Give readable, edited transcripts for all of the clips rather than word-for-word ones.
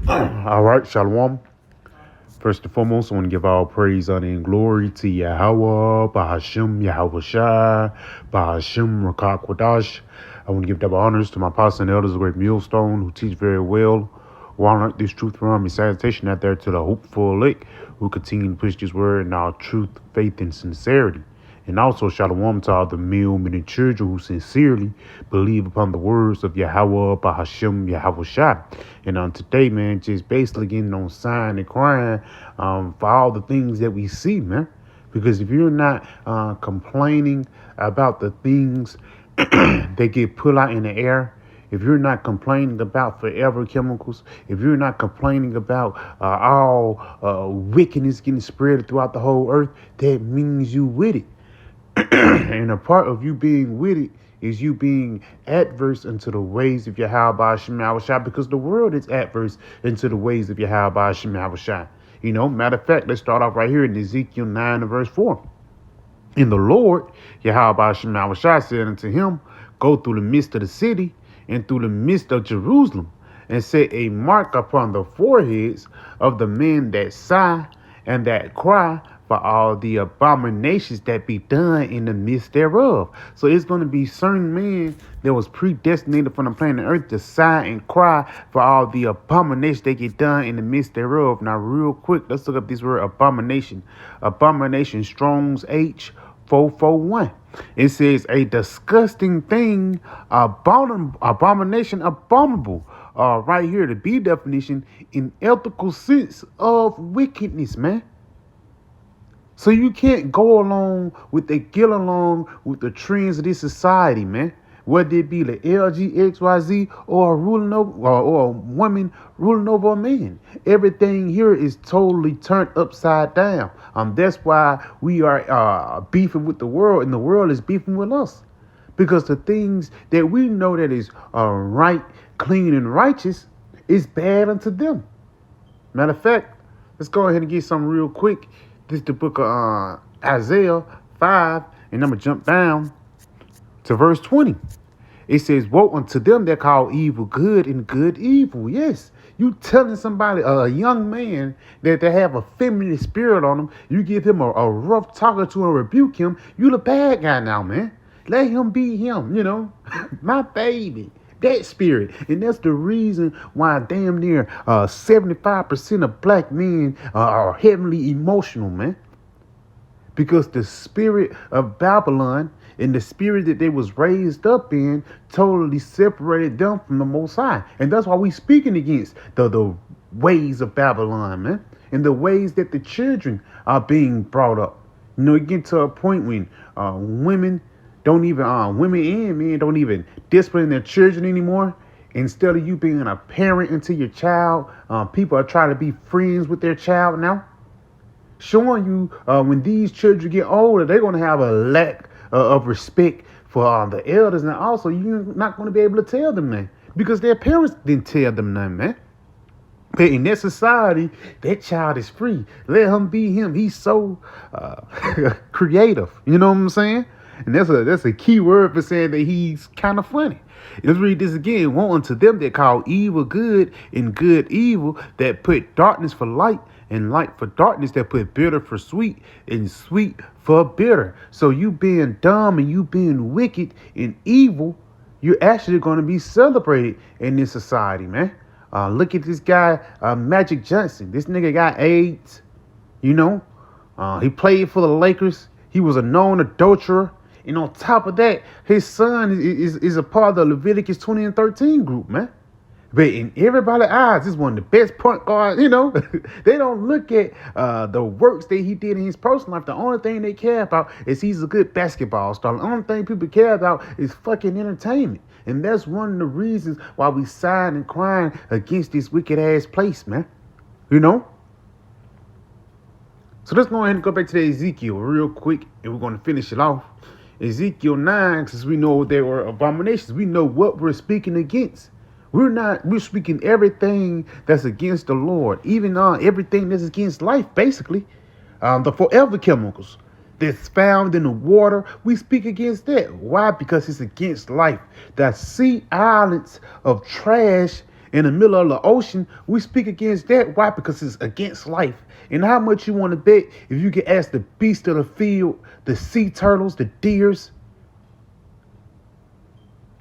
All right, Shalom. First and foremost, I want to give all praise, honor, and glory to Yahweh, Bahashim, Yahweh Shai, Bahashim, Rakak Wadash. I want to give double honors to my pastors and elders of Great Millstone who teach very well, who honor this truth from me. Salutation out there to the hopeful elect who continue to push this word in our truth, faith, and sincerity. And also shalom to all the men and children who sincerely believe upon the words of Yahweh, Bahashim, Yahweh Shai. And on today, man, just basically getting on sign and crying for all the things that we see, man. Because if you're not complaining about the things that get put out in the air, if you're not complaining about forever chemicals, if you're not complaining about all wickedness getting spread throughout the whole earth, that means you with it. And a part of you being with it is you being adverse into the ways of Yahweh Shema Shai, because the world is adverse into the ways of Yahweh Shema Shai. Matter of fact, let's start off right here in Ezekiel 9 and verse 4. And the Lord, Yahweh Shema Shai, said unto him, go through the midst of the city and through the midst of Jerusalem, and set a mark upon the foreheads of the men that sigh and that cry for all the abominations that be done in the midst thereof. So it's going to be certain men that was predestinated from the planet Earth to sigh and cry for all the abominations that get done in the midst thereof. Now, real quick, let's look up this word abomination. Abomination, Strong's H441. It says a disgusting thing, abomination, abominable. Right here, the B definition, in ethical sense of wickedness, man. So you can't go along with get along with the trends of this society, man. Whether it be the LGXYZ or or a woman ruling over a man. Everything here is totally turned upside down. That's why we are beefing with the world, and the world is beefing with us. Because the things that we know that is right, clean, and righteous is bad unto them. Matter of fact, let's go ahead and get something real quick. This is the book of Isaiah 5, and I'm going to jump down to verse 20. It says, woe unto them that call evil good and good evil. Yes, you telling somebody, a young man, that they have a feminine spirit on him, you give him a rough talker to and rebuke him, you the bad guy now, man. Let him be him, my baby. That spirit. And that's the reason why damn near 75% of black men are heavily emotional, man. Because the spirit of Babylon and the spirit that they was raised up in totally separated them from the Most High. And that's why we speaking against the ways of Babylon, man. And the ways that the children are being brought up. It get to a point when women and men don't even discipline their children anymore. Instead of you being a parent unto your child, people are trying to be friends with their child now. Showing you when these children get older, they're going to have a lack of respect for the elders. And also, you're not going to be able to tell them that because their parents didn't tell them nothing, man. But in that society, that child is free. Let him be him. He's so creative. You know what I'm saying? And that's a key word for saying that he's kind of funny. Let's read this again. Woe unto them that call evil good and good evil, that put darkness for light and light for darkness, that put bitter for sweet and sweet for bitter. So you being dumb and you being wicked and evil, you're actually going to be celebrated in this society, man. Look at this guy, Magic Johnson. This nigga got AIDS, he played for the Lakers. He was a known adulterer. And on top of that, his son is a part of the Leviticus 20 and 13 group, man. But in everybody's eyes, this is one of the best point guards, They don't look at the works that he did in his personal life. The only thing they care about is he's a good basketball star. The only thing people care about is fucking entertainment. And that's one of the reasons why we sighing and crying against this wicked ass place, man. So let's go ahead and go back to the Ezekiel real quick, and we're going to finish it off. Ezekiel 9, since we know there were abominations, we know what we're speaking against. We're speaking everything that's against the Lord, even everything that's against life, basically. The forever chemicals that's found in the water, we speak against that. Why? Because it's against life. The sea islands of trash in the middle of the ocean. We speak against that. Why? Because it's against life. And how much you want to bet if you can ask the beasts of the field, the sea turtles, the deers,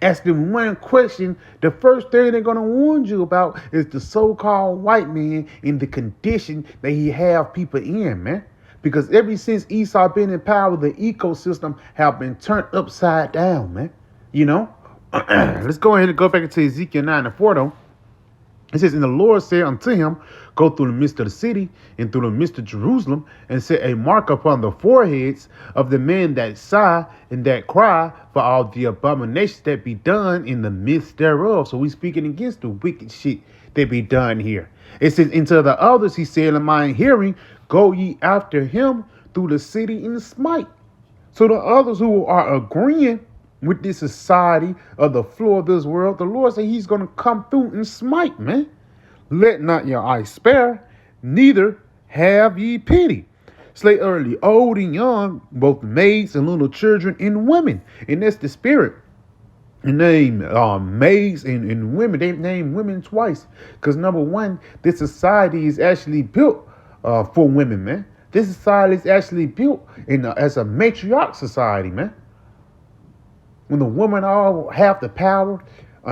ask them one question, the first thing they're going to warn you about is the so-called white man and the condition that he have people in, man. Because ever since Esau been in power, the ecosystem have been turned upside down, man. You know? Let's go ahead and go back into Ezekiel 9 and 4, though. It says, and the Lord said unto him, go through the midst of the city and through the midst of Jerusalem, and set a mark upon the foreheads of the men that sigh and that cry for all the abominations that be done in the midst thereof. So we speaking against the wicked shit that be done here. It says, and to the others he said in my hearing, go ye after him through the city and smite. So the others who are agreeing with this society of the floor of this world, the Lord said he's going to come through and smite, man. Let not your eyes spare, neither have ye pity. Slay early, old and young, both maids and little children and women. And that's the spirit. And name maids and women. They name women twice. Because number one, this society is actually built for women, man. This society is actually built as a matriarch society, man. When the women all have the power,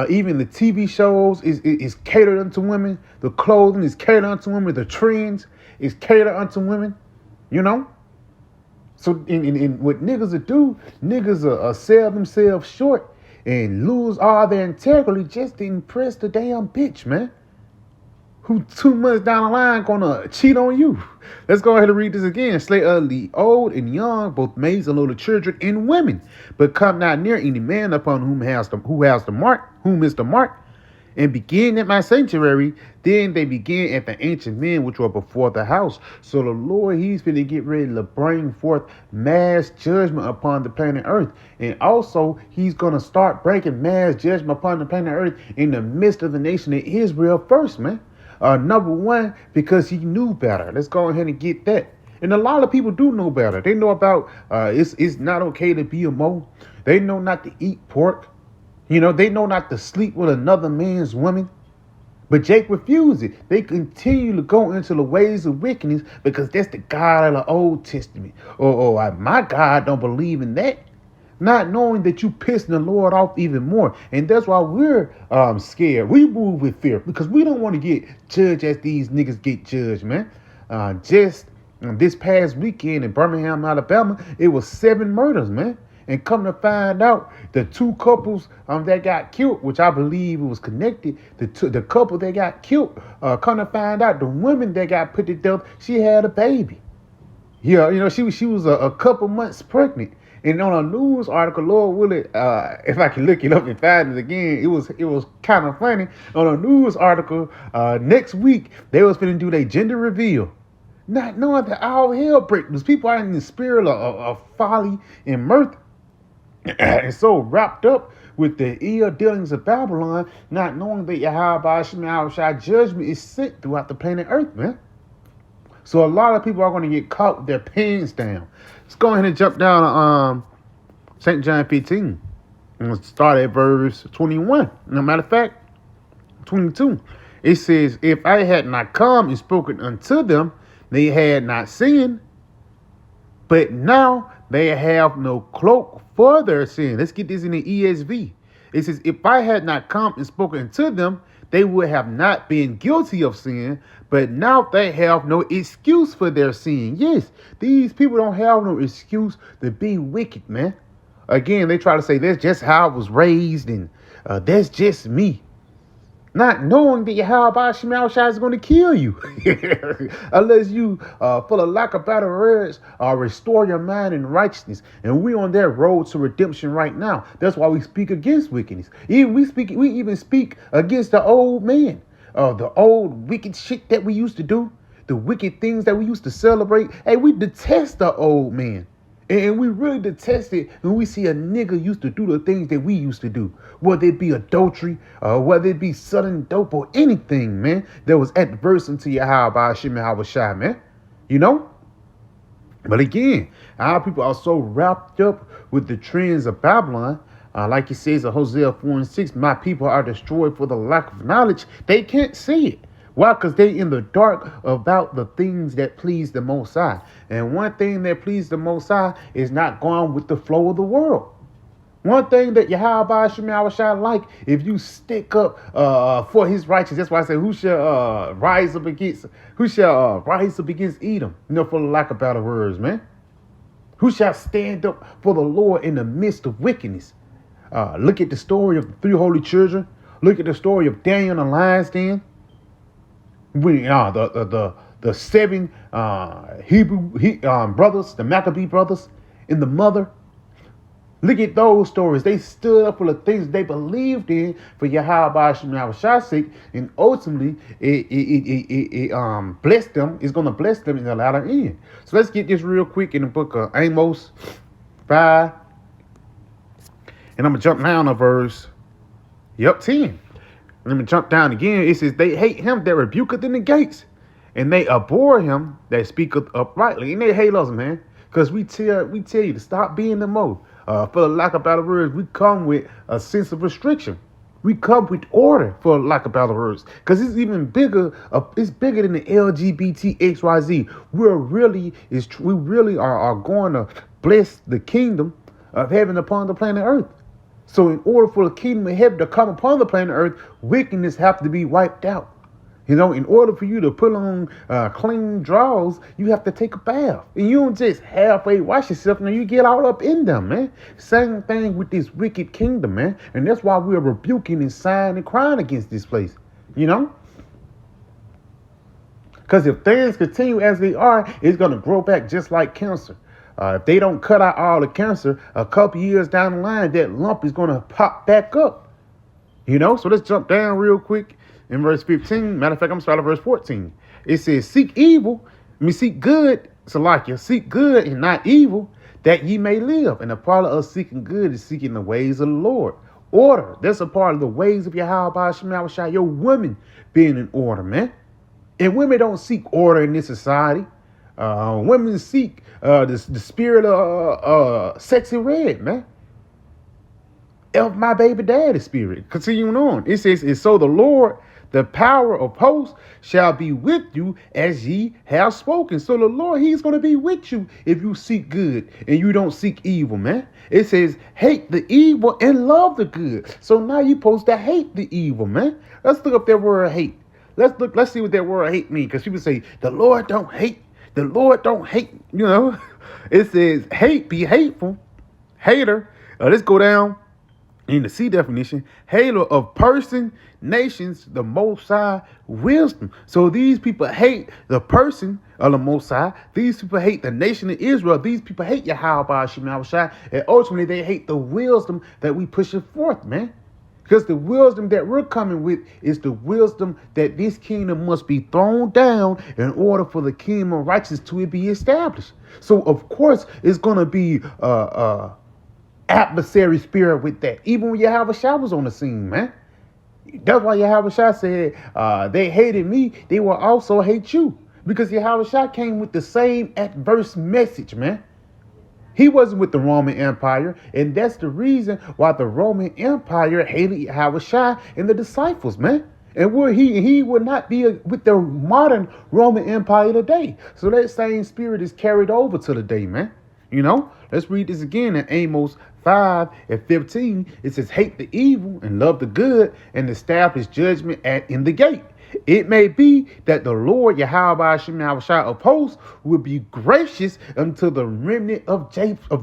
even the TV shows is catered unto women. The clothing is catered unto women. The trends is catered unto women. You know? So in what niggas will do, niggas will sell themselves short and lose all their integrity just to impress the damn bitch, man. Who 2 months down the line gonna cheat on you? Let's go ahead and read this again. Slay the old and young, both maids and little children and women, but come not near any man upon whom is the mark, and begin at my sanctuary. Then they begin at the ancient men which were before the house. So the Lord, he's finna get ready to bring forth mass judgment upon the planet Earth. And also, he's gonna start breaking mass judgment upon the planet Earth in the midst of the nation of Israel first, man. Number one, because he knew better. Let's go ahead and get that. And a lot of people do know better. They know about it's not okay to be a mo. They know not to eat pork. You know, they know not to sleep with another man's woman. But Jake refused it. They continue to go into the ways of wickedness because that's the God of the Old Testament. My God don't believe in that. Not knowing that you pissing the Lord off even more. And that's why we're scared. We move with fear because we don't want to get judged as these niggas get judged, man. Just this past weekend in Birmingham, Alabama, it was 7 murders, man. And come to find out, the 2 couples that got killed, which I believe it was connected, the couple that got killed, come to find out, the woman that got put to death, she had a baby. Yeah, you know, she was a couple months pregnant. And on a news article, Lord willing, if I can look it up and find it again, it was kind of funny. On a news article, next week, they was going to do their gender reveal. Not knowing that all hell break loose. People are in the spirit of folly and mirth. And so wrapped up with the ill dealings of Babylon, not knowing that Yahweh judgment is sent throughout the planet Earth, man. So a lot of people are going to get caught with their pants down. Let's go ahead and jump down to St. John 15. And let's start at verse 21. No matter of fact, 22. It says, if I had not come and spoken unto them, they had not sinned. But now they have no cloak for their sin. Let's get this in the ESV. It says, if I had not come and spoken to them, they would have not been guilty of sin, but now they have no excuse for their sin. Yes, these people don't have no excuse to be wicked, man. Again, they try to say that's just how I was raised and that's just me. Not knowing that Yahweh is going to kill you. Unless you, for the lack of better words, restore your mind in righteousness. And we're on that road to redemption right now. That's why we speak against wickedness. We even speak against the old man. The old wicked shit that we used to do. The wicked things that we used to celebrate. Hey, we detest the old man. And we really detest it when we see a nigga used to do the things that we used to do. Whether it be adultery, whether it be selling dope or anything, man, that was adverse unto Yahweh, man. You know? But again, our people are so wrapped up with the trends of Babylon, Like he says in Hosea 4:6, my people are destroyed for the lack of knowledge. They can't see it. Why? Because they in the dark about the things that please the Most High. And one thing that please the Most High is not going with the flow of the world. One thing that Yahweh shall like, if you stick up for his righteousness. That's why I say, who shall rise up against Edom? For the lack of better words, man. Who shall stand up for the Lord in the midst of wickedness? Look at the story of the three holy children. Look at the story of Daniel and the lion's den. When the seven Hebrew brothers, the Maccabee brothers, and the mother. Look at those stories. They stood up for the things they believed in for Yahweh Shemashah's sake, and ultimately it blessed them. It's going to bless them in the latter end. So let's get this real quick in the book of Amos 5, and I'm gonna jump down to verse 10. Let me jump down again. It says, they hate him that rebuketh in the gates, and they abhor him that speaketh uprightly. And they hate us, man, because we tell you to stop being the most. For the lack of better words, we come with a sense of restriction. We come with order, for lack of better words, because it's even bigger. It's bigger than the LGBT XYZ. We really are going to bless the kingdom of heaven upon the planet Earth. So in order for the kingdom of heaven to come upon the planet Earth, wickedness have to be wiped out. In order for you to put on clean drawers, you have to take a bath. And you don't just halfway wash yourself, and you get all up in them, man. Same thing with this wicked kingdom, man. And that's why we're rebuking and sighing and crying against this place, Because if things continue as they are, it's going to grow back just like cancer. If they don't cut out all the cancer, a couple years down the line, that lump is going to pop back up. So let's jump down real quick. In verse 15, matter of fact, I'm starting at verse 14. It says, seek good, Salakia, seek good and not evil, that ye may live. And a part of us seeking good is seeking the ways of the Lord. Order. That's a part of the ways of Yahweh Shemashah, your women being in order, man. And women don't seek order in this society. Women seek the spirit of sexy red, man. Of my baby daddy spirit. Continuing on. It says, and so the Lord, the power of hosts, shall be with you as ye have spoken. So the Lord, he's going to be with you if you seek good and you don't seek evil, man. It says, hate the evil and love the good. So now you're supposed to hate the evil, man. Let's look up that word hate. Let's see what that word hate means. Because people say, the Lord don't hate. The Lord don't hate, It says, hate, be hateful. Hater. Let's go down. In the C definition, hater of person, nations, the Most High, wisdom. So these people hate the person of the Most High. These people hate the nation of Israel. These people hate Yahweh Shemashah. And ultimately, they hate the wisdom that we pushing forth, man. Because the wisdom that we're coming with is the wisdom that this kingdom must be thrown down in order for the kingdom of righteousness to be established. So, of course, it's going to be adversary spirit with that. Even when Yahweh Shah was on the scene, man. That's why Yahweh Shah said, they hated me, they will also hate you. Because Yahweh Shah came with the same adverse message, man. He wasn't with the Roman Empire, and that's the reason why the Roman Empire hated Yahweh Shah and the disciples, man. And he would not be with the modern Roman Empire today. So that same spirit is carried over to the day, man. Let's read this again in Amos 5 and 15. It says, hate the evil and love the good and establish judgment in the gate. It may be that the Lord Yahweh Shemashah of hosts will be gracious unto the remnant of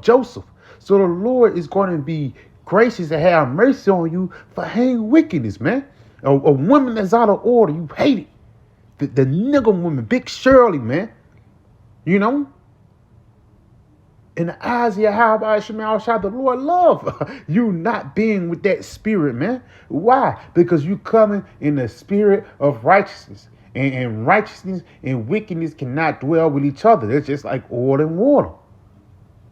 Joseph. So the Lord is going to be gracious and have mercy on you for hating wickedness, man. A woman that's out of order, you hate it. The nigger woman, Big Shirley, man. In the eyes of Yahweh Shemashah, the Lord love you not being with that spirit, man. Why? Because you coming in the spirit of righteousness. And righteousness and wickedness cannot dwell with each other. It's just like oil and water.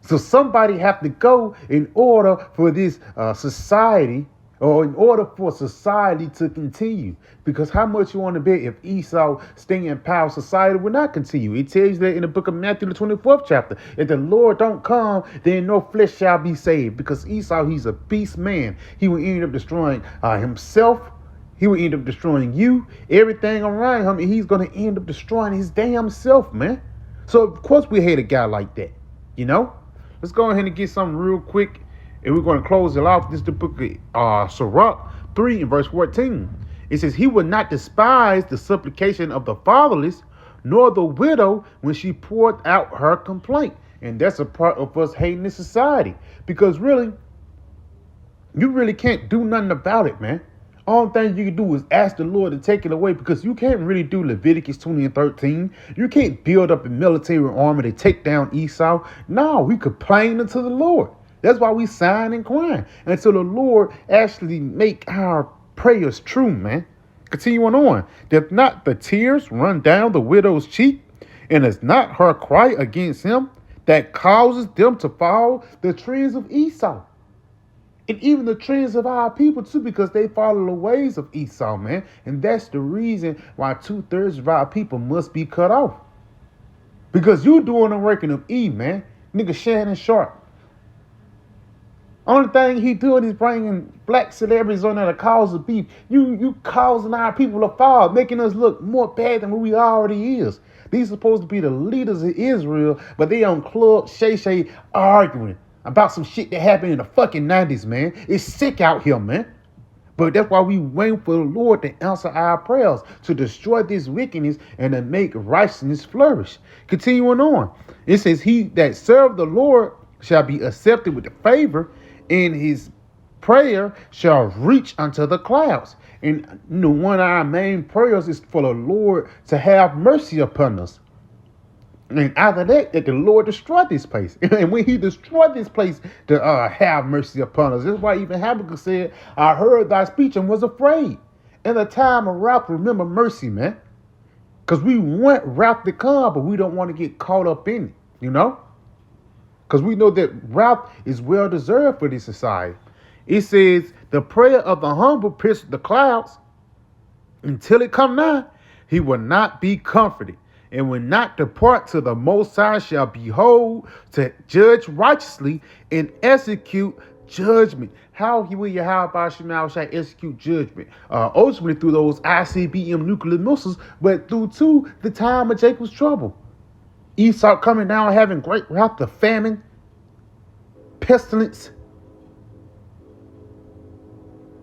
So somebody have to go in order for this society or in order for society to continue. Because how much you want to bet if Esau staying in power, society will not continue. It tells you that in the book of Matthew, the 24th chapter. If the Lord don't come, then no flesh shall be saved. Because Esau, he's a beast man. He will end up destroying himself. He will end up destroying you, everything around him, and he's going to end up destroying his damn self, man. So, of course, we hate a guy like that, you know? Let's go ahead and get something real quick, and we're going to close it off. This is the book of Sirach 3 and verse 14. It says, he will not despise the supplication of the fatherless, nor the widow when she poured out her complaint. And that's a part of us hating this society. Because really, you really can't do nothing about it, man. All thing you can do is ask the Lord to take it away, because you can't really do Leviticus 20 and 13. You can't build up a military army to take down Esau. No, we complain unto the Lord. That's why we sign and crying until the Lord actually make our prayers true, man. Continuing on. Doth not the tears run down the widow's cheek, and is not her cry against him that causes them to fall the trends of Esau? And even the trends of our people too, because they follow the ways of Esau, man. And that's the reason why 2/3 of our people must be cut off. Because you doing the working of Eve, man. Nigga Shannon Sharp. Only thing he doing is bringing black celebrities on there to cause the beef. You causing our people to fall, making us look more bad than what we already is. These supposed to be the leaders of Israel, but they on Club Shay Shay arguing about some shit that happened in the fucking 90s, man. It's sick out here, man. But that's why we wait for the Lord to answer our prayers, to destroy this wickedness and to make righteousness flourish. Continuing on, it says, he that serve the Lord shall be accepted with the favor, and his prayer shall reach unto the clouds. And one of our main prayers is for the Lord to have mercy upon us. And after that the Lord destroyed this place. And when he destroyed this place, to have mercy upon us. That's why even Habakkuk said, I heard thy speech and was afraid. In the time of wrath, remember mercy, man. Because we want wrath to come, but we don't want to get caught up in it, you know? Because we know that wrath is well deserved for this society. It says, the prayer of the humble pierces the clouds. Until it come nigh, he will not be comforted, and will not depart till the Most High shall behold to judge righteously and execute judgment. How will Yahweh Shema shall execute judgment? Ultimately through those ICBM nuclear missiles, but through too the time of Jacob's trouble. Esau coming down having great wrath, the famine, pestilence,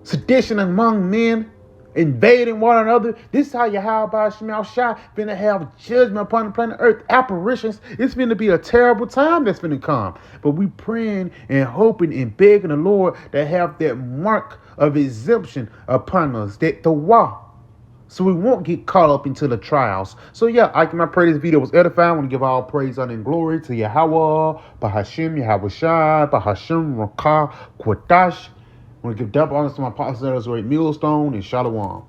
sedition among men, invading one another. This is how Yahweh Shema Shai finna have judgment upon the planet Earth. Apparitions. It's finna be a terrible time that's finna come. But we praying and hoping and begging the Lord to have that mark of exemption upon us, that the wah, so we won't get caught up into the trials. So yeah, I pray this video was edifying. I want to give all praise, honor, and glory to Yahweh, Bahashim, Yahweh Shai, Bahashim, Rakah, Quadash. I want to give double honors to my apostles, Millstone, and Shalom.